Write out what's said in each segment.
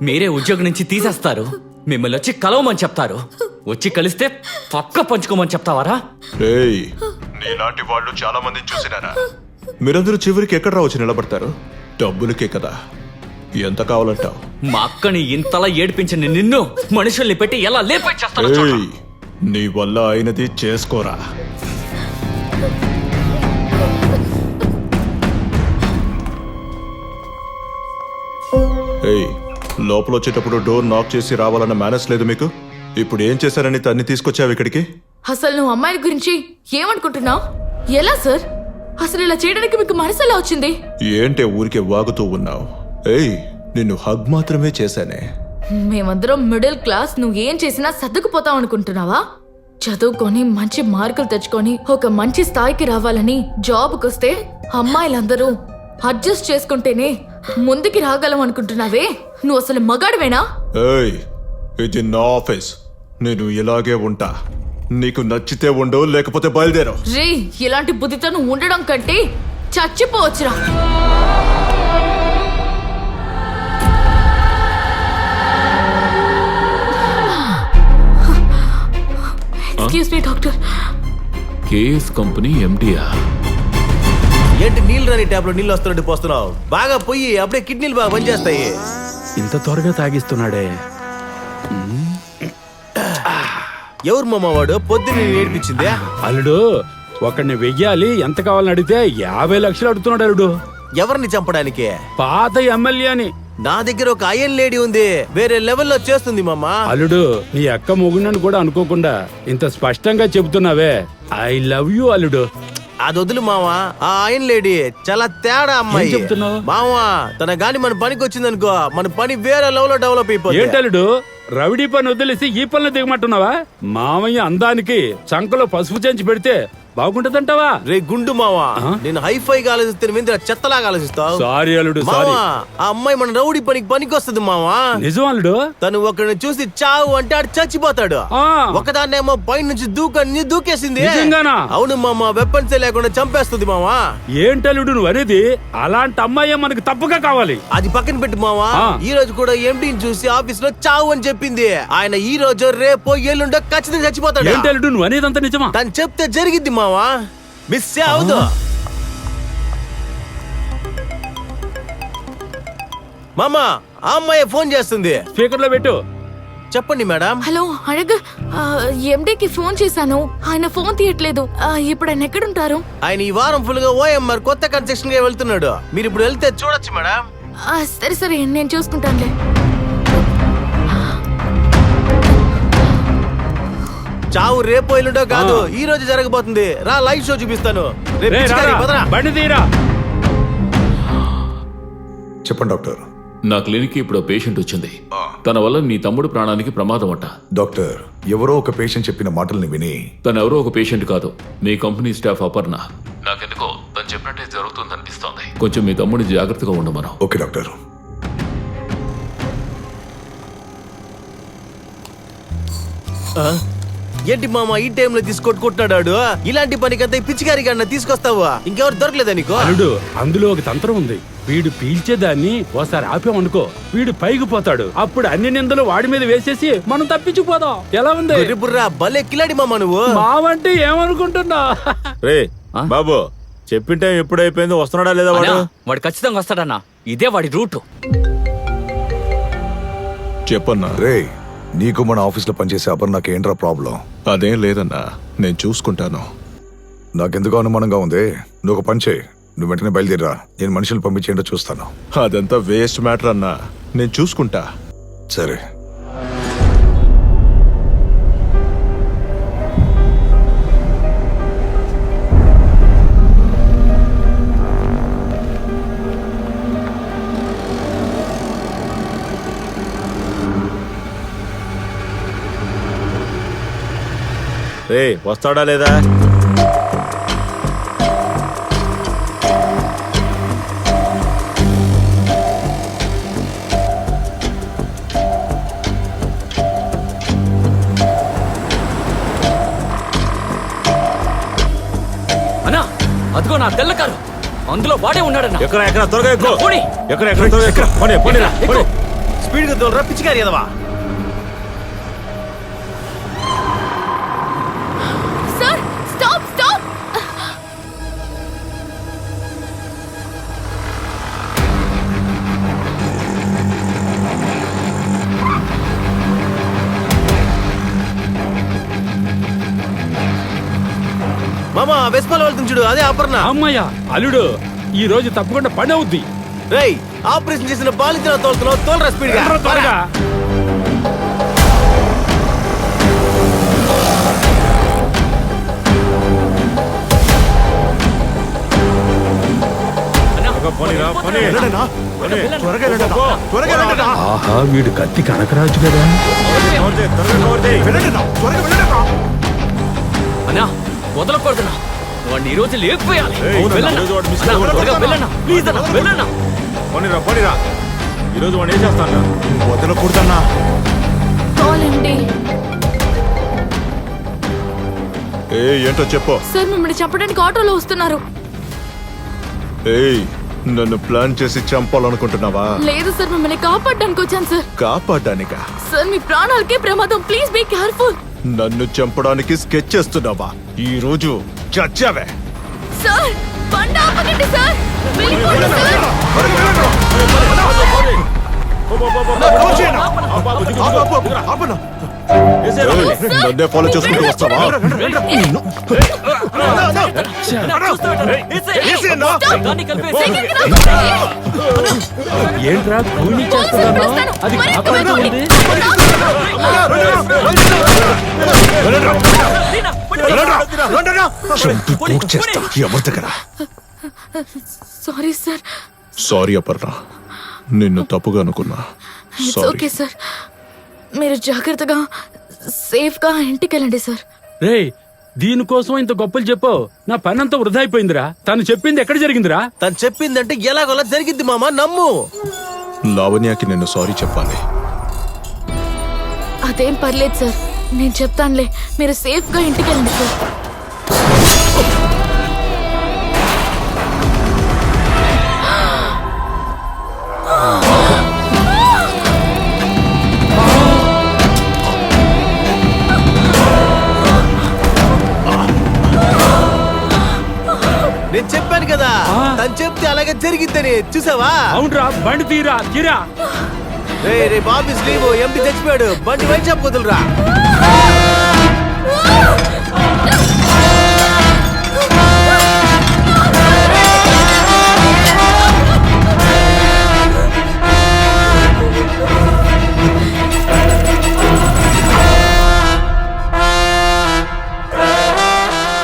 మీరే ఉద్యోగం నుంచి తీసేస్తారు, మిమ్మల్ని వచ్చి కలవమని చెప్తారు. వచ్చి కలిస్తే పక్క పంచుకోమని చెప్తావారా? ఏయ్, నీలాంటి వాళ్ళు చాలా మందిని చూసినారా? మీరందరూ చివరికి ఎక్కడ రావచ్చు నిలబడతారు? డబ్బులకే కదా. ఎంత కావాలంటావు? మా అక్కని ఇంతలా ఏడిపించిన నిన్ను మనుషుల్ని పెట్టి ఎలా లేపై చేస్తానో చూడు. ఏయ్, నీ వల్ల అయినది చేసుకోరా. ఏయ్, లోపల వచ్చేటప్పుడు డోర్ నాక్ చేసి రావాలన్న మేనర్స్ లేదు మీకు? ఇప్పుడు ఏం చేశారని తన్ని తీసుకొచ్చావు ఇక్కడికి? అసలు నువ్వు అమ్మాయిల గురించి ఏమనుకుంటున్నావు? ఎలా సార్ అసలు ఇలా చేయడానికి మీకు మనసు ఎలా వచ్చింది? ఏంటే ఊరికే వాగుతూ ఉన్నావు? ఏయ్, నిన్ను హగ్ మాత్రమే చేశానే. మేమందరం మిడిల్ క్లాస్, నువ్వు ఏం చేసినా సర్దుకుపోతావు అనుకుంటున్నావా? చదువుకొని మంచి మార్కులు తెచ్చుకొని ఒక మంచి స్థాయికి రావాలని జాబ్కొస్తే అమ్మాయిలందరూ అడ్జస్ట్ చేసుకుంటేనే ముందుకి రాగలం అనుకుంటున్నావే? నువ్వు అసలు మగాడివేనా? ఏయ్, ఇది నా ఆఫీస్. నేను ఇలాగే ఉంటా. నీకు నచ్చితే ఉండు, లేకపోతే బయలుదేరు. రే, ఇలాంటి బుద్ధితో నువ్వు ఉండడం కంటే చచ్చిపోవచ్చురా. Excuse me doctor. KS company ఎండియా? ఏంటి నీళ్ళు రాని ట్యాప్ లో నీళ్ళు వస్తున్నట్టు పోస్తున్నావు? బాగా పోయి అప్పుడే కిడ్నీలు బాగా పనిచేస్తాయి. ఇంత త్వరగా తాగిస్తున్నాడే. ఎవరు మామ వాడు? పొద్దున్న ఏడిపించింది. అల్లుడు, ఒకడిని వెయ్యాలి, ఎంత కావాలని అడిగితే 50 లక్షలు అడుగుతున్నాడు అల్లుడు. ఎవరిని చంపడానికి? పాత ఎమ్మెల్యే అని. నా దగ్గర ఒక అయ్యన్ లేడీ ఉంది, వేరే లెవెల్లో చేస్తుంది మామ. అల్లుడు, నీ అక్క మొగుడని కూడా అనుకోకుండా ఇంత స్పష్టంగా చెబుతున్నావే. ఐ లవ్ యూ అల్లుడు. అది వదులు మావా. ఆ అయ్యన్ లేడీ చాలా తేడా అమ్మాయి. ఏం చెప్తున్నావ్? మావా, తన గాని మన పనికి వచ్చిందనుకో, మన పని వేరే లెవెల్ లో డెవలప్ అయిపోతుంది. ఏంటల్లుడు, రవిడి పని వదిలేసి ఈ పనులు దిగమంటున్నావా? మామయ్య అందానికి చంకలో పసుపు చెంచి పెడితే బాగుంటదంటావా? రే గుండు మావా, నేను హైఫైగా ఆలోచిస్తే చెత్తలాగా ఆలోచిస్తావు. సారీ అల్లుడు, సారీ. మావా, ఆ అమ్మాయి మన రౌడీ పనికి వస్తుంది మావా. నిజం అల్లుడు. తను ఒకరిని చూసి చావు అంటే ఆడు చచ్చిపోతాడు. ఆ. ఒకదాన్నేమో పై నుంచి దూకేసింది. నిజంగానా? అవును మామ, వెపన్స్ లేకుండా చంపేస్తుంది మావా. ఏంటల్లుడు నువ్వు అనేది? అలాంటి అమ్మాయి మనకు తప్పక కావాలి. అది పక్కన పెట్టు మావా. ఆ. ఈ రోజు కూడా ఎండీని చూసి ఆఫీస్ లో చావు అని చెప్పింది. ఆయన ఈ రోజు రేపో ఎల్లుండో ఖచ్చితంగా చచ్చిపోతాడు. ఏంటల్లుడు నువ్వు అనేదంతా నిజమా? తను చెప్తే జరిగిద్ది మావా, మిస్ అవదు. మామా, ఆ అమ్మాయి ఫోన్ చేస్తుంది. స్పీకర్ లో పెట్టు. చెప్పండి మేడం. హలో అడగ, ఎండీకి ఫోన్ చేశాను, ఆయన ఫోన్ తీయట్లేదు. ఇప్పుడు ఆయన ఎక్కడుంటారు? ఆయన ఈ వారం ఫుల్ గా ఓఎంఆర్ కొత్త కన్స్ట్రక్షన్ గా వెళ్తున్నాడు. మీరు ఇప్పుడు వెళ్తే చూడొచ్చు మేడం. సరే సరే, నేను చూసుకుంటానులే. చావు రేపు ఎల్లుండో కాదు, ఈ రోజు జరగబోతుంది. రా, లైవ్ షో చూపిస్తాను. రేపు రేయ్, పిచ్చికారి, రారా, పదరా. బండి తీరా. చెప్పండి డాక్టర్. నా క్లినిక్ ఇప్పుడు పేషెంట్ వచ్చింది. తన వల్ల నీ తమ్ముడు ప్రాణానికి ప్రమాదం అంట. డాక్టర్, ఎవరో ఒక పేషెంట్ చెప్పిన మాటల్ని విని తను ఎవరో ఒక పేషెంట్ కాదు, మీ కంపెనీ స్టాఫ్ అపర్ణ. నాకెందుకో తను చెప్పినట్టే జరుగుతుంది అనిపిస్తోంది. కొంచెం మీ తమ్ముడిని జాగ్రత్తగా ఉండమను. Okay doctor. ఏంటి మామ ఈ టైంలో తీసుకొట్టుకుంటున్నాడు? ఇలాంటి పనికంతా పిచ్చికారి గన్న తీసుకొస్తావా? ఇంకెవరు దొరకలేదా నీకు? అల్లుడు, అందులో ఒక తంత్రం ఉంది. వీడు పీల్చేదాన్ని ఓసారి ఆపామనుకో, వీడు పైకి పోతాడు. అప్పుడు అన్ని నిందలు వాడి మీద వేసేసి మనం తప్పించుకుపోదాం. ఎలా ఉంది? బుర్రా, భలే కిలాడి మామ నువ్వు. మావంటే ఏమనుకుంటున్నా? రే బాబు, చెప్పిన టైం ఎప్పుడైపోయిందో, వస్తున్నాడా లేదా వాడు? వాడు ఖచ్చితంగా వస్తాడన్నా, ఇదే వాడి రూటు. చెప్పన్నా. రే, నీకు మన ఆఫీస్లో పనిచేసే అపర్ణకి ఏంట్రా ప్రాబ్లం? అదేం లేదన్నా, నేను చూసుకుంటాను. నాకెందుకు అనుమానంగా ఉంది. నువ్వు ఒక పని చేయి, నువ్వు వెంటనే బయలుదేరా. నేను మనుషులు పంపించేంటో చూస్తాను. అదంతా వేస్ట్ మ్యాటర్ అన్నా, నేను చూసుకుంటా. సరే. రే వస్తాడా లేదా? అన్నా, అదిగో నా తెల్ల కారు, అందులో వాడే ఉన్నాడన్నా. ఎక్కడ త్వరగా ఎక్కువ. పోనీ. ఎక్కడ త్వరగా ఎక్కువ. పోనీ, పోనీరా, పోనీ. స్పీడ్ గా తోలరా పిచ్చికారి ఎదవా. Sir stop stop. మామ వెస్పాల్ వెళ్తుంది చూడు, అదే అపర్ణ. అమ్మయ్య అల్లుడు ఈ రోజు తప్పకుండా పని అవుద్ది. రేయ్ ఆపరేషన్ చేసిన బాలించిన తోలుతున్నావు, తోలరా స్పీడ్ గా. త్వరగా. వెళ్ళండన్నా. త్వరగా వెళ్ళండన్నా. త్వరగా వెళ్ళండన్నా. ఆహా వీడు కత్తి కనకరాజు కదా. వెళ్ళండన్నా. త్వరగా వెళ్ళండన్నా. అన్నా వదలకూడదన్నా, వాడిని ఈ రోజు లేకపోయాలి. అవునన్నా, వెళ్ళన్నా. ఈరోజు వాడు మిస్ అన్నా, అవ్వకూడదు. త్వరగా వెళ్ళన్నా. ప్లీజ్ అన్నా వెళ్ళన్నా. పోనీరా ఈరోజు వాడు ఏం చేస్తాను. వదలకూడదన్నా. కాలండి ఏంటో చెప్పు. సార్, మిమ్మల్ని చంపడానికి ఆటోలో వస్తున్నారు. ఏయ్, నన్ను ప్లాన్ చేసి చంపాలనుకుంటున్నావా? లేదు సార్, మిమ్మల్ని కాపాడడానికి వచ్చాను సార్. కాపాడ్డానికా? సార్ మీ ప్రాణాలకే ప్రమాదం, ప్లీజ్ బీ కేర్ఫుల్. నన్ను చంపడానికి స్కెచ్ చేస్తున్నావా? ఈ రోజు చచ్చావే. సార్ బండి ఆపకండి సార్, వెళ్ళిపోండి సార్. నన్నే ఫాలో చేసుకుంటూ వస్తావా? దాన్ని కలిపేసి. ఏంట్రా కూని చేస్తున్నావు? అది కాపాడుతూ ఉంది. చంపి పూర్తి చేస్తా ఎవరి దగ్గర. Sorry sir. సారీ అపర్ణ, నిన్ను తప్పుగా అనుకున్నా. It's sorry. ఓకే సార్, మీరు జాగ్రత్తగా సేఫ్ గా ఇంటికి వెళ్ళండి సార్. రేయ్ దీనికోసం ఇంత గొప్పలు చెప్పావు, నా పని అంతా వృధా అయిపోయిందిరా. తను చెప్పింది ఎక్కడ జరిగిందిరా? తను చెప్పిందంటే ఎలాగోలా జరిగిద్ది మామ, నమ్ము. లావణ్యకి నేను సారీ చెప్పాలి. అదేం పర్లేదు సార్, నేను చెప్తానులే. మీరు సేఫ్ గా ఇంటికి వెళ్ళండి సార్. నేను చెప్పాను కదా, తను చెప్తే అలాగే జరిగిద్దని. చూసావా? అవునరా, బండి తీరా తీరా. రే బాబీస్ లీవ్, ఎంపీ చచ్చిపోయాడు, బండి వైన్ షాప్ వదులురా.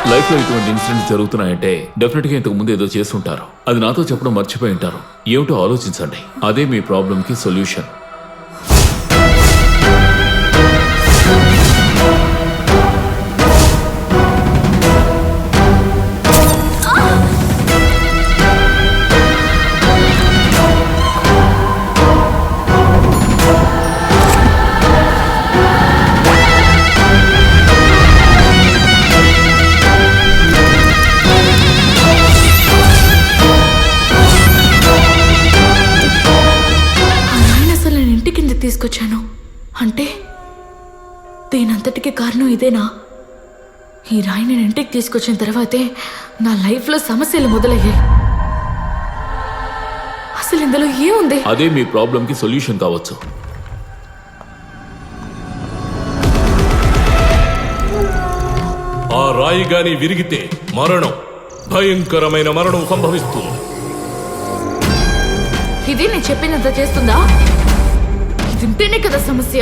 లైఫ్ లో ఇటువంటి ఇన్సిడెంట్స్ జరుగుతున్నాయంటే డెఫినెట్ గా ఇంతకు ముందు ఏదో చేస్తుంటారు. అది నాతో చెప్పడం మర్చిపోయి ఉంటారు. ఏమిటో ఆలోచించండి, అదే మీ ప్రాబ్లం కి సొల్యూషన్. తీసుకొచ్చాను అంటే దీనంతటికి కారణం ఇదేనా? ఈ రాయి నేను ఇంటికి తీసుకొచ్చిన తర్వాతే నా లైఫ్ లో సమస్యలు మొదలయ్యాయి. అసలు ఇందులో ఏముంది? అదే మీ ప్రాబ్లం కి సొల్యూషన్ కావచ్చు. ఆ రాయి గాని విరిగితే మరణం, భయంకరమైన మరణం సంభవిస్తుంది. ఇది నేను చెప్పినంత చేస్తుందా? ఇది ఉంటేనే కదా సమస్య.